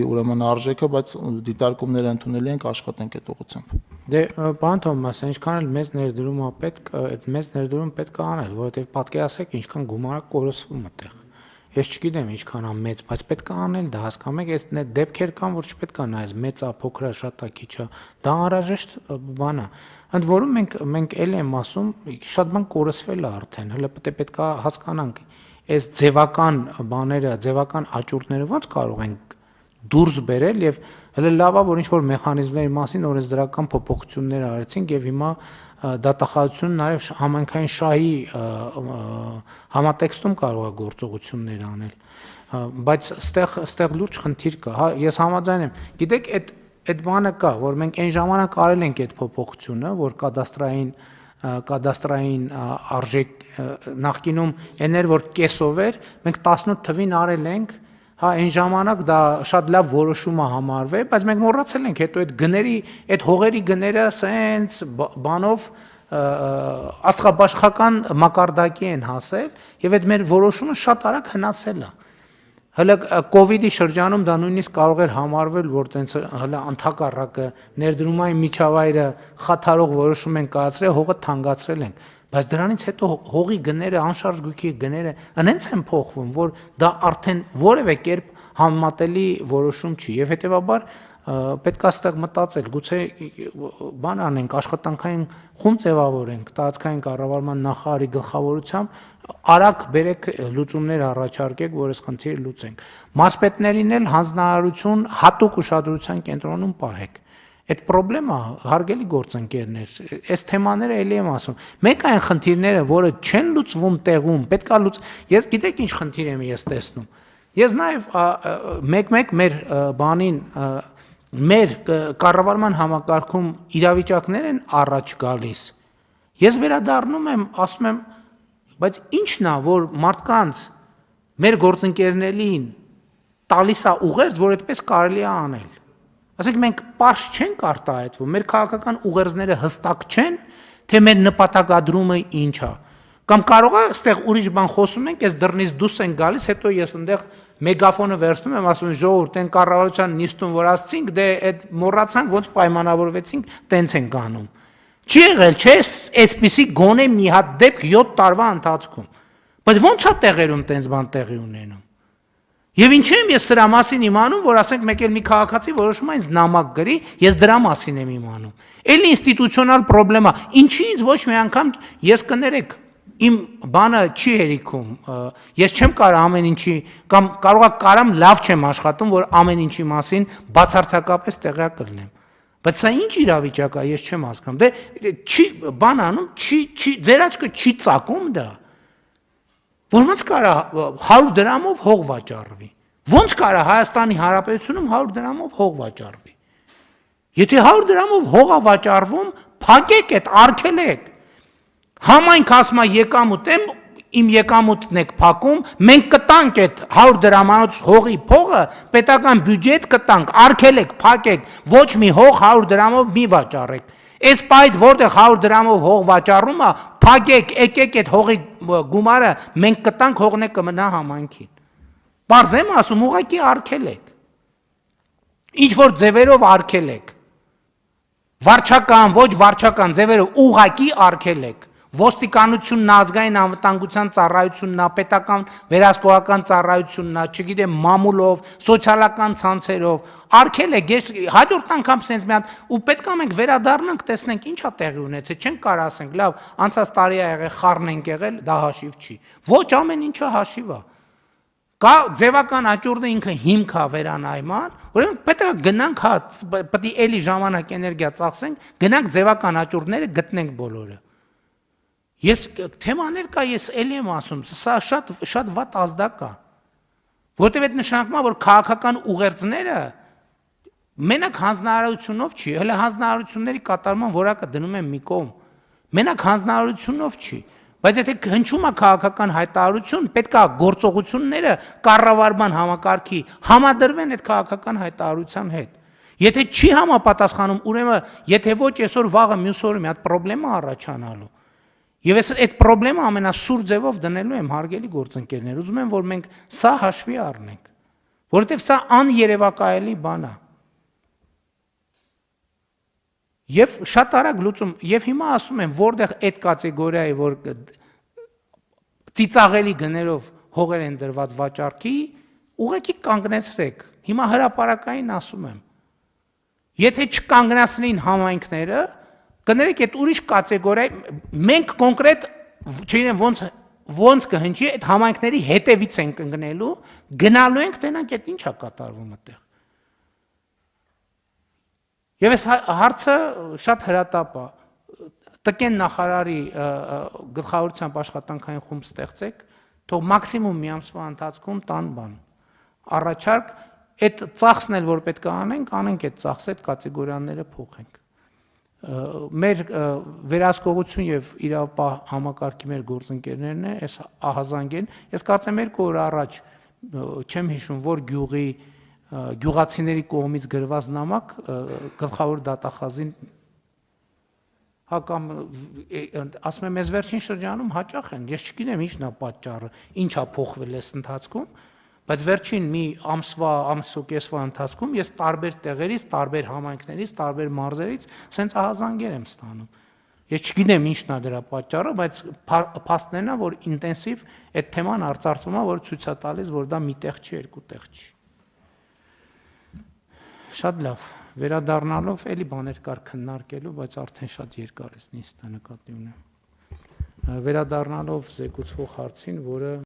ուրեմն արժեքը, բայց դիտարկումները ընդունելի ենք, աշխատենք այդ ուղղությամբ։ Դե պարոն Թոմաս, ինչքան էլ մեծ ներդրում է պետք, այդ մեծ ներդրում պետք է անել, որովհետև պատկերացրեք ինչքան գումար է կորսվում այդտեղ։ Ես չգիտեմ ինչքան է մեծ, բայց պետք է անել դա, հասկանում եք, այս դեպքեր կան, որ չպետք է նայես մեծ է, փոքր է, շատ է, քիչ է, դա անհրաժեշտ բան է։ Ընդ որում մենք էլ եմ ասում, շատ բան կորսվել է արդեն, հələ պետք է հասկանանք, այս ձևական բաները, ձևական աճուրդները ո՞նց կարող են դուրս բերել եւ հələ լավ է որ ինչ որ մեխանիզմների մասին օրենսդրական փոփոխություններ արեցինք եւ հիմա դատախազությունը նաեւ համայնքային շահի համատեքստում կարող է գործողություններ անել, բայց ստեղ լուրջ խնդիր կա, հա ես համաձայն եմ, գիտեք այդ բանը կա, որ մենք այն ժամանակ արել ենք այդ փոփոխությունը, որ կադաստրային արժեք նախկինում էներ որ կեսով էր, մենք 18 թվին արել ենք, հա այն ժամանակ դա շատ լավ որոշում է համարվել, բայց մենք մոռացել ենք հետո այդ գների, այդ հողերի գները սենց բանով աստղաբաշխական մակարդակի են հասել եւ այդ մեր որոշումը շատ արագ հնացել է։ Հələ կոവിഡ്ի շրջանում դա նույնիսկ կարող էր համարվել, որ տենց հələ ընդհակառակը ներդրումային միջավայրը խաթարող որոշում են կայացրել, հողը թանկացրել են, բայց դրանից հետո հողի գները, անշարժ գույքի գները այնց են փոխվում, որ դա արդեն որևէ կերպ համեմատելի որոշում չի եւ հետեւաբար պետք է այստեղ մտածել, գուցե բան անենք, աշխատանքային խումբ ձևավորենք, տարածքային կառավարման նախարարի գլխավորությամբ արագ բերեք լուծումներ առաջարկեք, որ այս խնդիրը լուծենք։ Մարզպետներին էլ հանձնարարություն հատուկ ուշադրության կենտրոնում պահեք։ Այդ խնդրեմը հարգելի գործընկերներ, այս թեմաները էլի եմ ասում։ Մեկ այն խնդիրները, որը չեն լուծվում տեղում, պետքա ես գիտեք ինչ խնդիր եմ ես տեսնում։ Ես նաև մեկ-մեկ մեր բանին մեր կառավարման համակարգում իրավիճակներ են առաջ գալիս։ Ես վերադառնում եմ, ասում եմ, բայց ի՞նչն է, որ մարդկանց մեր գործընկերներին տալիս է ուղերձ, որ այդպես կարելի է անել։ Ասենք մենք պարզ չենք արտահայտվում, մեր քաղաքական ուղերձները հստակ չեն, թե մեր նպատակադրումը ինչ է։ Կամ կարող է այստեղ ուրիշ բան խոսում ենք, այս դռնից դուրս են գալիս, հետո ես այնտեղ մեգաֆոնը վերցնում եմ, ասում եմ ժողովուրդ, այն կառավարության նիստում որ ասցինք, դե այդ մոռացանք, ոնց պայմանավորվեցինք, տենց ենք անում։ Չի եղել, չէ, այսպիսի գոնե մի հատ դեպք 7 տարվա ընթացքում։ Բայց ո՞նց է տեղերում տենց բան տեղի ունենում։ Եվ ինչու եմ ես սրա մասին իմանում, որ ասենք մեկ էլ մի քաղաքացի որոշում է ինձ նամակ գրի, ես դրա մասին եմ իմանում։ Էլի ինստիտուցիոնալ խնդրեմ է, ինչի ինձ ոչ մի անգամ ես կներեք, իմ բանը չի հերիքում, ես չեմ կարող ամեն ինչի, կամ կարող է կարամ լավ չեմ աշխատում, որ ամեն ինչի մասին բացարձակապես տեղյակ լինեմ։ Բայց սա ինչ իրավիճակ է, ես չեմ հասկանում։ Դե չի բան անում, ձեր աչքը չի ծակում դա։ Որ ոնց կարա 100 դրամով հող վաճառվի։ Ոնց կարա Հայաստանի Հանրապետությունում 100 դրամով հող վաճառվի։ Եթե 100 դրամով հող է վաճառվում, փակեք այդ, արգելեք։ Համայնք ասում է եկամուտ եմ, իմ եկամուտն եք փակում, մենք կտանք այդ 100 դրամանոց հողի փողը, պետական բյուջեից կտանք, արգելեք, փակեք, ոչ մի հող 100 դրամով մի վաճառեք։ Այս պայից որտեղ 100 դրամով հող վաճառում է, փակեք, եկեք այդ հողի գումարը մենք կտանք, հողն է կմնա համայնքին։ Պարզ եմ ասում, ուղղակի արգելեք։ Ինչ որ ձևերով արգելեք։ Վարչական, ոչ վարչական ձևերով ուղղակի արգելեք։ Ոստիկանությունն, ազգային անվտանգության ծառայությունն, պետական վերահսկողական ծառայությունն, չգիտեմ, մամուլով, սոցիալական ցանցերով, արգելեք, ես հաջորդ անգամ sense մի հատ ու պետք է մենք վերադառնանք, տեսնենք ինչա տեղի ունեցել, չենք կարող ասենք, լավ, անցած տարի ա եղել, խառն ենք եղել, դա հաշիվ չի։ Ոչ ամեն ինչը հաշիվ է։ Կա ձևական աճուրդը ինքը հիմք է վերանայման, ուրեմն պետք է գնանք, հա, պետք է էլի ժամանակ էներգիա ծախսենք, գնանք ձևական աճուրդները գտնենք բոլորը։ Ես թեմաներ կա, ես էլի եմ ասում, սա շատ վատ ազդակ է։ Որտեւ այդ նշանակում է, որ քաղաքական ուղերձները մենակ հանձնարարությունով չի, հələ հանձնարարությունների կատարման որակը դնում են մի կողմ։ Մենակ հանձնարարությունով չի, բայց եթե հնչում է քաղաքական հայտարարություն, պետք է գործողությունները կառավարման համակարգի համադրվեն այդ քաղաքական հայտարարության հետ։ Եթե չի համապատասխանում, ուրեմն եթե ոչ այսօր վաղը մյուս օրը մի հատ խնդրեմ է առաջանալու։ Եվ այդ խնդրեմը ամենասուր ձևով դնելու եմ հարգելի գործընկերներ, ուզում եմ որ մենք սա հաշվի առնենք, Որովհետև սա աներևակայելի բան է։ Եվ շատ արագ լուծում, եւ հիմա ասում եմ, որտեղ այդ կատեգորիայի, որ ծիծաղելի գներով հողեր են դրված վաճառքի, ուղղակի կանգնեցրեք։ Հիմա հրապարակային ասում եմ։ Եթե չկանգնացնեին համայնքները, կներեք այդ ուրիշ կատեգորիայի, մենք կոնկրետ, չգիտեմ ոնց կհնչի, այդ համայնքների հետևից ենք ընկնելու, գնալու ենք, տենանք այդ ինչ է կատարվում այդտեղ։ Եվ այս հարցը շատ հրատապ է։ Տկեն նախարարի գլխավորությամբ աշխատանքային խումբ ստեղծեք, թող մաքսիմում մի ամսվա ընթացքում տան բան։ Առաջարկ այդ ծախսն էլ որ պետք է անենք այդ ծախսը, այդ կատեգորիաները փոխենք։ Մեր վերահսկողություն եւ իրավապահ համակարգի մեր գործընկերներն են, այս ահազանգեն, ես կարծեմ 2 օր առաջ չեմ հիշում որ գյուղի գյուղացիների կողմից գրված նամակ գլխավոր դատախազին հակամ ասում եմ ես վերջին շրջանում հաճախ են ես չգիտեմ ինչն է պատճառը ինչա փոխվել այս ընթացքում բայց վերջին մի ամսվա ընթացքում ես տարբեր տեղերից տարբեր համայնքներից տարբեր մարզերից սենց ահազանգեր եմ ստանում ես չգիտեմ ինչն է դրա պատճառը բայց փաստներն է որ ինտենսիվ այդ թեման արծարծում է որ ցույց է տալիս որ դա մի տեղ չի երկու տեղ չի Շատ լավ, վերադառնալով էլի բաներ կար քննարկելու, բայց արդեն շատ երկար է նիստը նկատի ունեմ։ Վերադառնալով զեկուցվող հարցին, որը